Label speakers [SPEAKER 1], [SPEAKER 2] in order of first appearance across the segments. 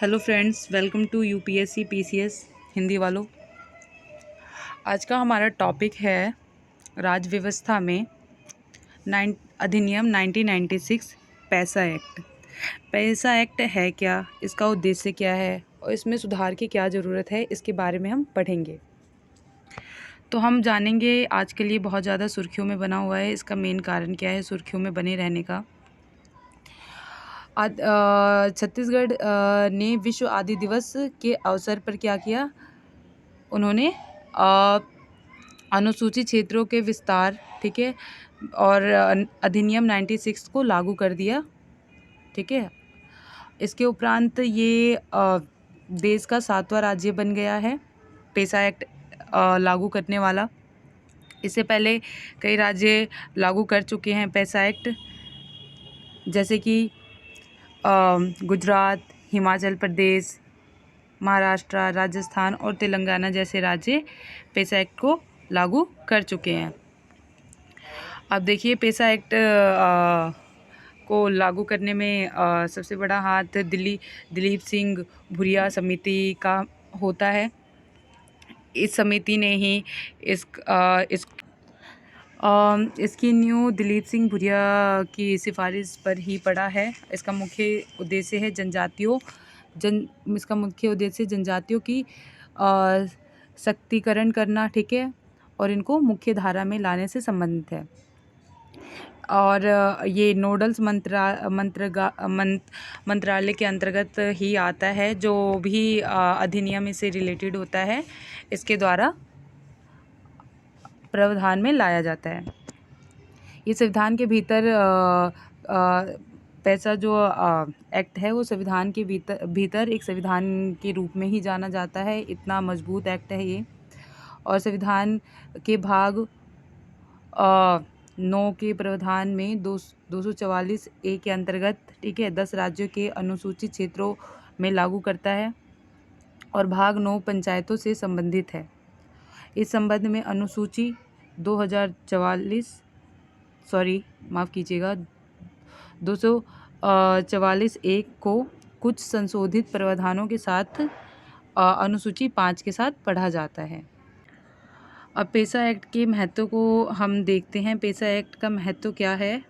[SPEAKER 1] Hello friends, welcome to UPSC PCS Hindi वालों। आज का हमारा टॉपिक है राज्य व्यवस्था में अधिनियम 1996 पैसा एक्ट। पैसा एक्ट है क्या, इसका उद्देश्य क्या है और इसमें सुधार की क्या ज़रूरत है, इसके बारे में हम पढ़ेंगे। तो हम जानेंगे। आज के लिए बहुत ज़्यादा सुर्खियों में बना हुआ है। इसका मेन कारण क्या है सुर्खियों में बने रहने का? छत्तीसगढ़ ने विश्व आदि दिवस के अवसर पर क्या किया? उन्होंने अनुसूचित क्षेत्रों के विस्तार, ठीक है, और अधिनियम 96 को लागू कर दिया, ठीक है। इसके उपरांत ये देश का 7वां राज्य बन गया है पैसा एक्ट लागू करने वाला। इससे पहले कई राज्य लागू कर चुके हैं पैसा एक्ट, जैसे कि गुजरात, हिमाचल प्रदेश, महाराष्ट्र, राजस्थान और तेलंगाना जैसे राज्य पैसा एक्ट को लागू कर चुके हैं। अब देखिए, पैसा एक्ट को लागू करने में सबसे बड़ा हाथ दिलीप सिंह भुरिया समिति का होता है। इस समिति ने ही इसकी न्यू दिलीप सिंह भुरिया की सिफारिश पर ही पड़ा है। इसका मुख्य उद्देश्य है जनजातियों की सशक्तिकरण करना, ठीक है, और इनको मुख्य धारा में लाने से संबंधित है। और ये नोडल्स मंत्रालय के अंतर्गत ही आता है। जो भी अधिनियम इससे रिलेटेड होता है, इसके द्वारा प्रावधान में लाया जाता है। ये संविधान के भीतर पैसा जो एक्ट है वो संविधान के भीतर एक संविधान के रूप में ही जाना जाता है। इतना मजबूत एक्ट है ये। और संविधान के भाग 9 के प्रावधान में 244A के अंतर्गत, ठीक है, 10 राज्यों के अनुसूचित क्षेत्रों में लागू करता है और भाग 9 पंचायतों से संबंधित है। इस संबंध में अनुसूची 244A को कुछ संशोधित प्रावधानों के साथ अनुसूची 5 के साथ पढ़ा जाता है। अब पैसा एक्ट के महत्व को हम देखते हैं। पैसा एक्ट का महत्व क्या है?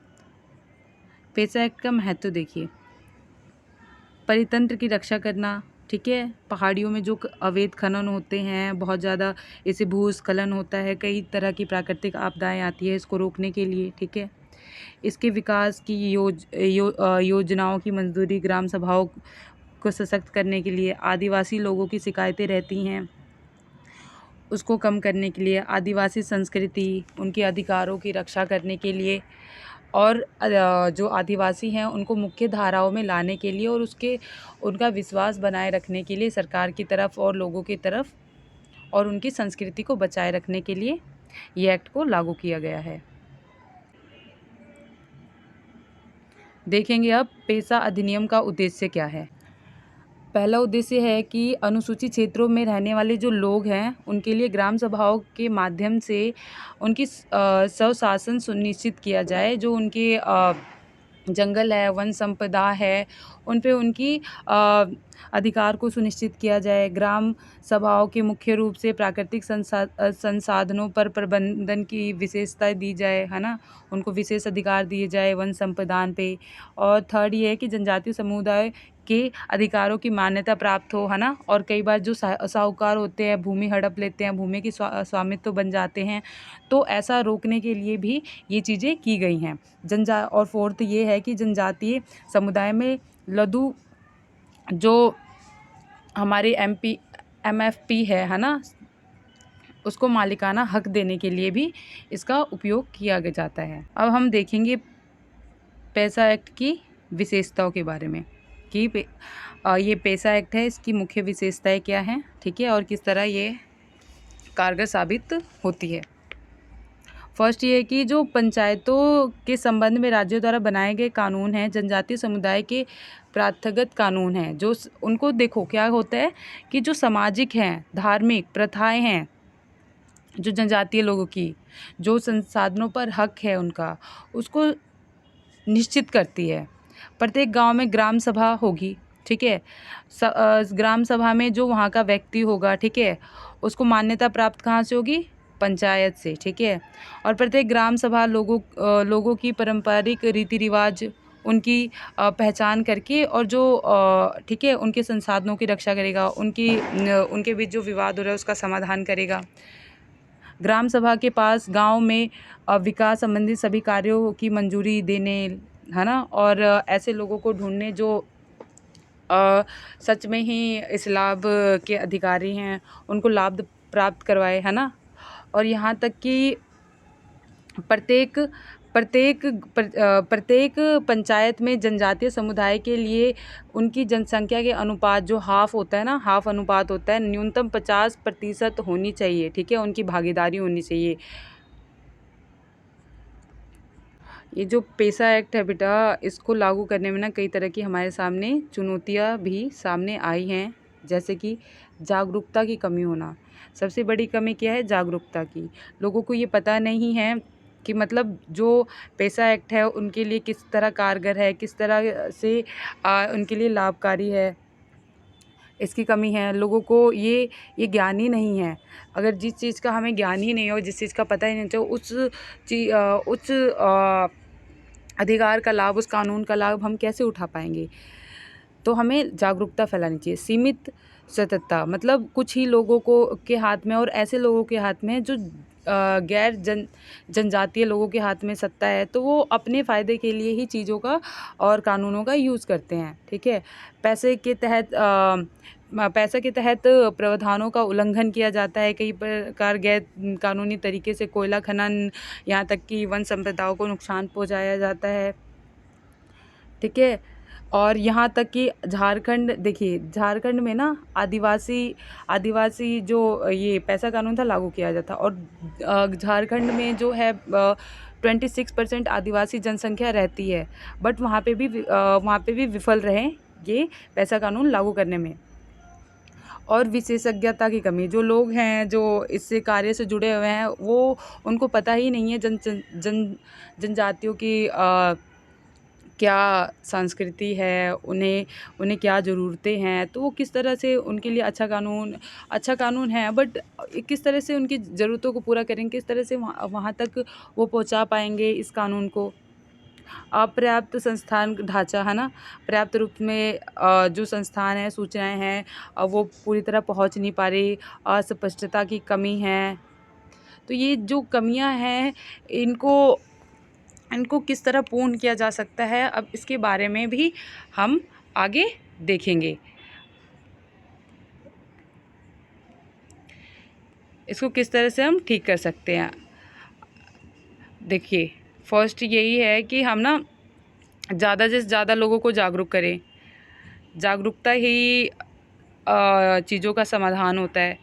[SPEAKER 1] पैसा एक्ट का महत्व देखिए, परितंत्र की रक्षा करना, ठीक है। पहाड़ियों में जो अवैध खनन होते हैं, बहुत ज़्यादा इससे भूस्खलन होता है, कई तरह की प्राकृतिक आपदाएं आती है, इसको रोकने के लिए, ठीक है। इसके विकास की योजनाओं की मंजूरी, ग्राम सभाओं को सशक्त करने के लिए, आदिवासी लोगों की शिकायतें रहती हैं उसको कम करने के लिए, आदिवासी संस्कृति, उनके अधिकारों की रक्षा करने के लिए, और जो आदिवासी हैं उनको मुख्य धाराओं में लाने के लिए और उनका विश्वास बनाए रखने के लिए सरकार की तरफ और लोगों की तरफ, और उनकी संस्कृति को बचाए रखने के लिए ये एक्ट को लागू किया गया है। देखेंगे अब पैसा अधिनियम का उद्देश्य क्या है। पहला उद्देश्य है कि अनुसूचित क्षेत्रों में रहने वाले जो लोग हैं उनके लिए ग्राम सभाओं के माध्यम से उनकी स्वशासन सुनिश्चित किया जाए। जो उनके जंगल है, वन संपदा है, उन पे उनकी अधिकार को सुनिश्चित किया जाए। ग्राम सभाओं के मुख्य रूप से प्राकृतिक संसाधनों पर प्रबंधन की विशेषता दी जाए, है ना, उनको विशेष अधिकार दिए जाए वन संपदान पे। और थर्ड ये है कि जनजातीय समुदाय के अधिकारों की मान्यता प्राप्त हो, है ना। और कई बार जो साहूकार होते हैं भूमि हड़प लेते हैं, भूमि की स्वामित्व बन जाते हैं, तो ऐसा रोकने के लिए भी ये चीज़ें की गई हैं। और फोर्थ ये है कि जनजातीय समुदाय में लघु जो हमारे MFP है ना, उसको मालिकाना हक देने के लिए भी इसका उपयोग किया जाता है। अब हम देखेंगे पैसा एक्ट की विशेषताओं के बारे में कि ये पैसा एक्ट है, इसकी मुख्य विशेषताएं क्या हैं, ठीक है, और किस तरह ये कारगर साबित होती है। फर्स्ट ये है कि जो पंचायतों के संबंध में राज्यों द्वारा बनाए गए कानून हैं, जनजातीय समुदाय के प्रथागत कानून हैं। जो उनको देखो क्या होता है कि जो सामाजिक हैं, धार्मिक प्रथाएं हैं, जो जनजातीय लोगों की जो संसाधनों पर हक है उनका, उसको निश्चित करती है। प्रत्येक गांव में ग्राम सभा होगी, ठीक है। ग्राम सभा में जो वहाँ का व्यक्ति होगा, ठीक है, उसको मान्यता प्राप्त कहाँ से होगी? पंचायत से, ठीक है। और प्रत्येक ग्राम सभा लोगों की पारंपरिक रीति रिवाज, उनकी पहचान करके और जो ठीक है, उनके संसाधनों की रक्षा करेगा, उनके बीच जो विवाद हो रहा है उसका समाधान करेगा। ग्राम सभा के पास गांव में विकास संबंधी सभी कार्यों की मंजूरी देने, है ना, और ऐसे लोगों को ढूंढने जो सच में ही इस लाभ के अधिकारी हैं, उनको लाभ प्राप्त करवाए, है ना। और यहाँ तक कि प्रत्येक प्रत्येक प्रत्येक पंचायत में जनजातीय समुदाय के लिए उनकी जनसंख्या के अनुपात जो हाफ होता है ना, हाफ अनुपात होता है, न्यूनतम 50% होनी चाहिए, ठीक है, उनकी भागीदारी होनी चाहिए। ये जो पेसा एक्ट है बेटा, इसको लागू करने में ना कई तरह की हमारे सामने चुनौतियाँ भी सामने आई हैं, जैसे कि जागरूकता की कमी होना। सबसे बड़ी कमी क्या है? जागरूकता की। लोगों को ये पता नहीं है कि मतलब जो पेसा एक्ट है उनके लिए किस तरह कारगर है, किस तरह से उनके लिए लाभकारी है, इसकी कमी है। लोगों को ये ज्ञान ही नहीं है। अगर जिस चीज़ का हमें ज्ञान ही नहीं हो, जिस चीज़ का पता ही नहीं तो उस अधिकार का लाभ, उस कानून का लाभ हम कैसे उठा पाएंगे? तो हमें जागरूकता फैलानी चाहिए। सीमित सतर्कता, मतलब कुछ ही लोगों को के हाथ में और ऐसे लोगों के हाथ में जो गैर जनजातीय लोगों के हाथ में सत्ता है, तो वो अपने फ़ायदे के लिए ही चीज़ों का और कानूनों का यूज़ करते हैं, ठीक है। पैसे के तहत प्रावधानों का उल्लंघन किया जाता है। कई प्रकार गैर कानूनी तरीके से कोयला खनन, यहाँ तक कि वन संपदाओं को नुकसान पहुँचाया जाता है, ठीक है। और यहाँ तक कि झारखंड, देखिए झारखंड में ना आदिवासी जो ये पैसा कानून था लागू किया जाता, और झारखंड में जो है 26% आदिवासी जनसंख्या रहती है, बट वहाँ पे भी विफल रहे ये पैसा कानून लागू करने में। और विशेषज्ञता की कमी, जो लोग हैं जो इससे कार्य से जुड़े हुए हैं, वो उनको पता ही नहीं है जनजातियों की क्या संस्कृति है, उन्हें क्या ज़रूरतें हैं, तो वो किस तरह से उनके लिए अच्छा कानून है, बट किस तरह से उनकी ज़रूरतों को पूरा करेंगे, किस तरह से वहाँ तक वो पहुँचा पाएंगे इस कानून को। अपर्याप्त संस्थान ढांचा, है ना, पर्याप्त रूप में जो संस्थान है, सूचनाएं हैं, वो पूरी तरह पहुँच नहीं पा रही, अस्पष्टता की कमी है। तो ये जो कमियां हैं, इनको किस तरह पूर्ण किया जा सकता है, अब इसके बारे में भी हम आगे देखेंगे। इसको किस तरह से हम ठीक कर सकते हैं। देखिए, फर्स्ट यही है कि हम ना ज़्यादा से ज़्यादा लोगों को जागरूक करें। जागरूकता ही चीज़ों का समाधान होता है।